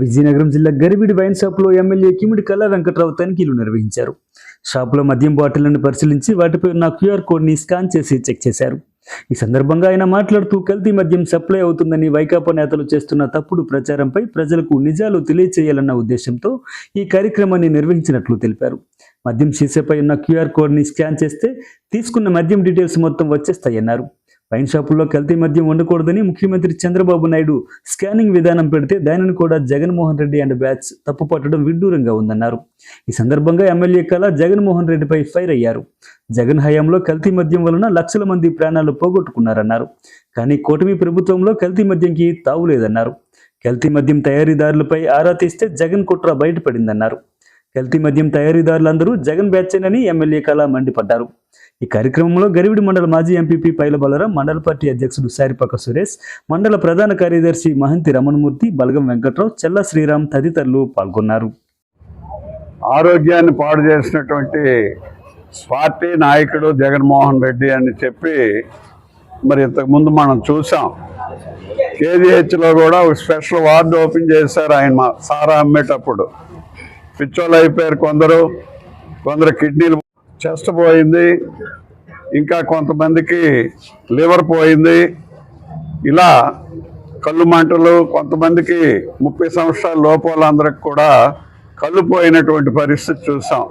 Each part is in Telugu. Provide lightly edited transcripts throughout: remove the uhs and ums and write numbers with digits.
విజయనగరం జిల్లా గరివిడి వైన్ షాపులో ఎమ్మెల్యే కిమిడి కళా వెంకట్రావు తనిఖీలు నిర్వహించారు. షాపులో మద్యం బాటిళ్లను పరిశీలించి వాటిపై ఉన్న క్యూఆర్ కోడ్ని స్కాన్ చేసి చెక్ చేశారు. ఈ సందర్భంగా ఆయన మాట్లాడుతూ కల్తీ మద్యం సప్లై అవుతుందని వైకాపా నేతలు చేస్తున్న తప్పుడు ప్రచారంపై ప్రజలకు నిజాలు తెలియచేయాలన్న ఉద్దేశంతో ఈ కార్యక్రమాన్ని నిర్వహించినట్లు తెలిపారు. మద్యం సీసాపై ఉన్న క్యూఆర్ కోడ్ని స్కాన్ చేస్తే తీసుకున్న మద్యం డీటెయిల్స్ మొత్తం వచ్చేస్తాయన్నారు. వైన్ షాపుల్లో కల్తీ మద్యం ఉండకూడదని ముఖ్యమంత్రి చంద్రబాబు నాయుడు స్కానింగ్ విధానం పెడితే దానిని కూడా జగన్మోహన్ రెడ్డి అండ్ బ్యాచ్ తప్పుపట్టడం విడ్డూరంగా ఉందన్నారు. ఈ సందర్భంగా ఎమ్మెల్యే కళ జగన్మోహన్ రెడ్డిపై ఫైర్ అయ్యారు. జగన్ హయాంలో కల్తీ మద్యం వలన లక్షల మంది ప్రాణాలు పోగొట్టుకున్నారన్నారు. కానీ కూటమి ప్రభుత్వంలో కల్తీ మద్యంకి తావులేదన్నారు. కల్తీ మద్యం తయారీదారులపై ఆరా తీస్తే జగన్ కుట్ర బయటపడిందన్నారు. కల్తీ మద్యం తయారీదారులందరూ జగన్ బ్యాచేనని ఎమ్మెల్యే కళ మండిపడ్డారు. ఈ కార్యక్రమంలో గరివిడి మండల మాజీ ఎంపీపీ పైల బలరాం, మండల పార్టీ అధ్యక్షుడు సారిపాక సురేష్, మండల ప్రధాన కార్యదర్శి మహంతి రమణమూర్తి, బలగం వెంకట్రావు, చెల్ల శ్రీరామ్ తదితరులు పాల్గొన్నారు. ఆరోగ్యాన్ని పాడు చేసినటువంటి పార్టీ నాయకుడు జగన్మోహన్ రెడ్డి అని చెప్పి మరి ఇంతకుముందు మనం చూసాం. కేజీహెచ్లో కూడా ఒక స్పెషల్ వార్డు ఓపెన్ చేశారు. ఆయన సారా అమ్మేటప్పుడు పిచ్చోళ్ళు అయిపోయారు. కొందరు కిడ్నీలు, చెస్ట్ పోయింది, ఇంకా కొంతమందికి లివర్ పోయింది. ఇలా కళ్ళు మంటలు, కొంతమందికి 30 సంవత్సరాల లోపు వాళ్ళందరికి కూడా కళ్ళు పోయినటువంటి పరిస్థితి చూసాం.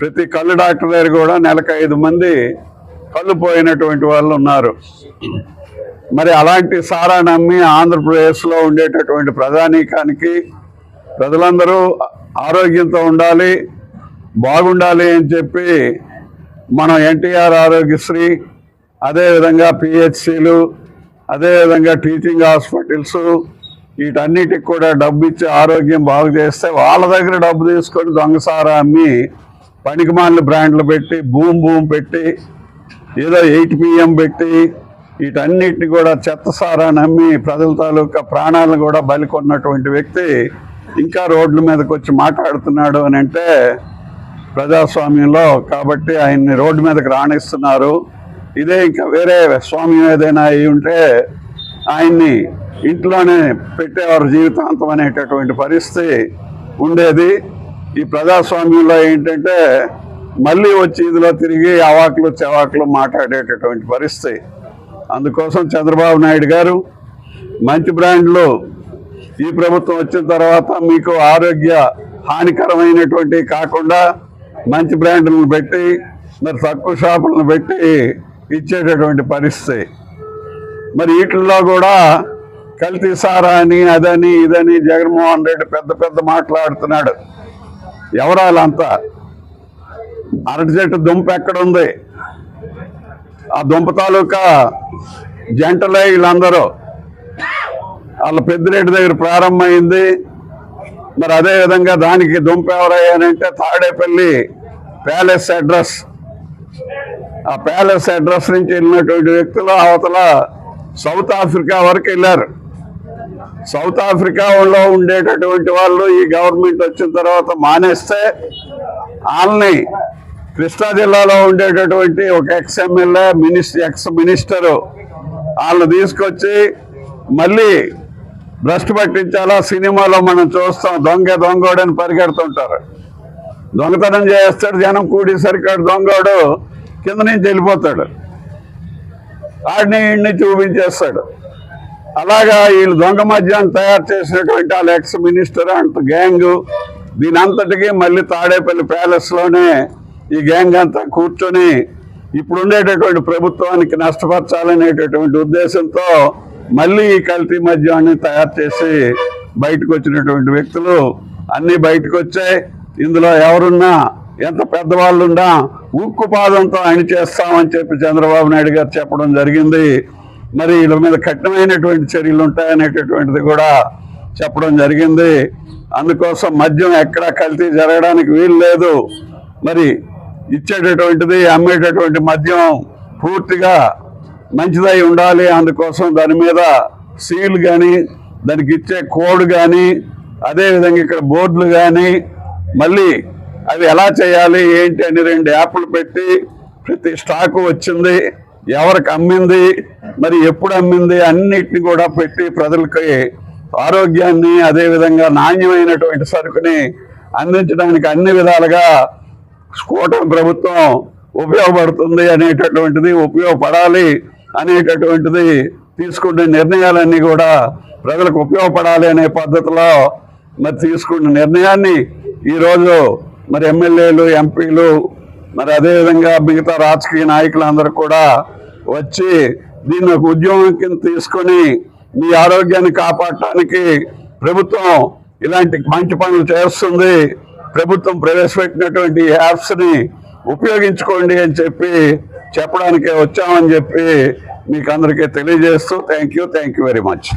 ప్రతి కళ్ళు డాక్టర్ దగ్గర కూడా నెలకు 5 మంది కళ్ళు పోయినటువంటి వాళ్ళు ఉన్నారు. మరి అలాంటి సారా నమ్మి ఆంధ్రప్రదేశ్లో ఉండేటటువంటి ప్రజానీకానికి ప్రజలందరూ ఆరోగ్యంతో ఉండాలి, బాగుండాలి అని చెప్పి మనం ఎన్టీఆర్ ఆరోగ్యశ్రీ, అదేవిధంగా పిహెచ్సిలు, అదేవిధంగా టీచింగ్ హాస్పిటల్స్, వీటన్నిటికి కూడా డబ్బు ఇచ్చి ఆరోగ్యం బాగు చేస్తే వాళ్ళ దగ్గర డబ్బు తీసుకొని దొంగసారా అమ్మి పనికిమాలిన బ్రాండ్లు పెట్టి బూమ్ పెట్టి ఏదో 8 PM పెట్టి వీటన్నిటిని కూడా చెత్త సారా నమ్మి ప్రజల తాలూకా ప్రాణాలను కూడా బలికొన్నటువంటి వ్యక్తి ఇంకా రోడ్ల మీదకి వచ్చి మాట్లాడుతున్నాడు అని అంటే ప్రజాస్వామ్యంలో, కాబట్టి ఆయన్ని రోడ్డు మీదకి రాణిస్తున్నారు. ఇదే ఇంకా వేరే స్వామ్యం ఏదైనా అయి ఉంటే ఆయన్ని ఇంట్లోనే పెట్టేవారు జీవితాంతం అనేటటువంటి పరిస్థితి ఉండేది. ఈ ప్రజాస్వామ్యంలో ఏంటంటే మళ్ళీ వచ్చి ఇదిలో తిరిగి అవాకులు చెవాకులు మాట్లాడేటటువంటి పరిస్థితి. అందుకోసం చంద్రబాబు నాయుడు గారు మంచి బ్రాండ్లు ఈ ప్రభుత్వం వచ్చిన తర్వాత మీకు ఆరోగ్య హానికరమైనటువంటి కాకుండా మంచి బ్రాండ్లను పెట్టి మరి తక్కువ షాపులను పెట్టి ఇచ్చేటటువంటి పరిస్థితి. మరి వీటిల్లో కూడా కల్తీ సారా అని అదని ఇదని జగన్మోహన్ రెడ్డి పెద్ద మాట్లాడుతున్నాడు. ఎవరాలంతా? అరటి చెట్టు దుంప ఎక్కడుంది? ఆ దుంప తాలూకా జంటలే వీళ్ళందరూ. వాళ్ళ పెద్దిరెడ్డి దగ్గర ప్రారంభమైంది. మరి అదేవిధంగా దానికి దుంప ఎవరయ్యానంటే తాడేపల్లి ప్యాలెస్ అడ్రస్. ఆ ప్యాలెస్ అడ్రస్ నుంచి వెళ్ళినటువంటి వ్యక్తులు అవతల సౌత్ ఆఫ్రికా వరకు వెళ్ళారు. సౌత్ ఆఫ్రికాలో ఉండేటటువంటి వాళ్ళు ఈ గవర్నమెంట్ వచ్చిన తర్వాత మానేస్తే వాళ్ళని కృష్ణా జిల్లాలో ఉండేటటువంటి ఒక ఎక్స్-ఎమ్మెల్యే, ఎక్స్-మినిస్టరు వాళ్ళని తీసుకొచ్చి మళ్ళీ భ్రష్టు పట్టించాలా. సినిమాలో మనం చూస్తాం, దొంగోడని పరిగెడుతుంటారు. దొంగతనం చేస్తాడు, జనం కూడేసరికి దొంగోడు కింద నుంచి వెళ్ళిపోతాడు, ఆడిని చూపించేస్తాడు. అలాగా వీళ్ళు దొంగ మద్యాన్ని తయారు చేసినటువంటి వాళ్ళ ఎక్స్-మినిస్టర్ అంత గ్యాంగు, దీని అంతటికీ మళ్ళీ తాడేపల్లి ప్యాలెస్లోనే ఈ గ్యాంగ్ అంతా కూర్చొని ఇప్పుడు ఉండేటటువంటి ప్రభుత్వానికి నష్టపరచాలనేటటువంటి ఉద్దేశంతో మళ్ళీ ఈ కల్తీ మద్యాన్ని తయారు చేసి బయటకు వచ్చినటువంటి వ్యక్తులు అన్నీ బయటకు వచ్చాయి. ఇందులో ఎవరున్నా, ఎంత పెద్దవాళ్ళున్నా ఉక్కుపాదంతో అణిచేస్తామని చెప్పి చంద్రబాబు నాయుడు గారు చెప్పడం జరిగింది. మరి వీళ్ళ మీద కఠినమైనటువంటి చర్యలు ఉంటాయనేటటువంటిది కూడా చెప్పడం జరిగింది. అందుకోసం మద్యం ఎక్కడా కల్తీ జరగడానికి వీలు లేదు. మరి ఇచ్చేటటువంటిది, అమ్మేటటువంటి మద్యం పూర్తిగా మంచిదై ఉండాలి. అందుకోసం దాని మీద సీల్ కానీ, దానికి ఇచ్చే కోడ్ కానీ, అదేవిధంగా ఇక్కడ బోర్డులు కానీ, మళ్ళీ అవి ఎలా చేయాలి ఏంటి అని 2 యాప్లు పెట్టి ప్రతి స్టాకు వచ్చింది, ఎవరికి అమ్మింది, మరి ఎప్పుడు అమ్మింది, అన్నిటిని కూడా పెట్టి ప్రజలకి ఆరోగ్యాన్ని అదేవిధంగా నాణ్యమైనటువంటి సరుకుని అందించడానికి అన్ని విధాలుగా కూటమి ప్రభుత్వం ఉపయోగపడుతుంది అనేటటువంటిది, ఉపయోగపడాలి అనేటటువంటిది తీసుకునే నిర్ణయాలన్నీ కూడా ప్రజలకు ఉపయోగపడాలి అనే పద్ధతిలో మరి తీసుకున్న నిర్ణయాన్ని ఈరోజు మరి ఎమ్మెల్యేలు, ఎంపీలు, మరి అదేవిధంగా మిగతా రాజకీయ నాయకులందరూ కూడా వచ్చి దీన్ని ఒక ఉద్యమం కింద తీసుకొని మీ ఆరోగ్యాన్ని కాపాడటానికి ప్రభుత్వం ఇలాంటి మంచి పనులు చేస్తుంది, ప్రభుత్వం ప్రవేశపెట్టినటువంటి యాప్స్ని ఉపయోగించుకోండి అని చెప్పడానికే వచ్చామని చెప్పి మీకు అందరికీ తెలియజేస్తూ థ్యాంక్ యూ వెరీ మచ్.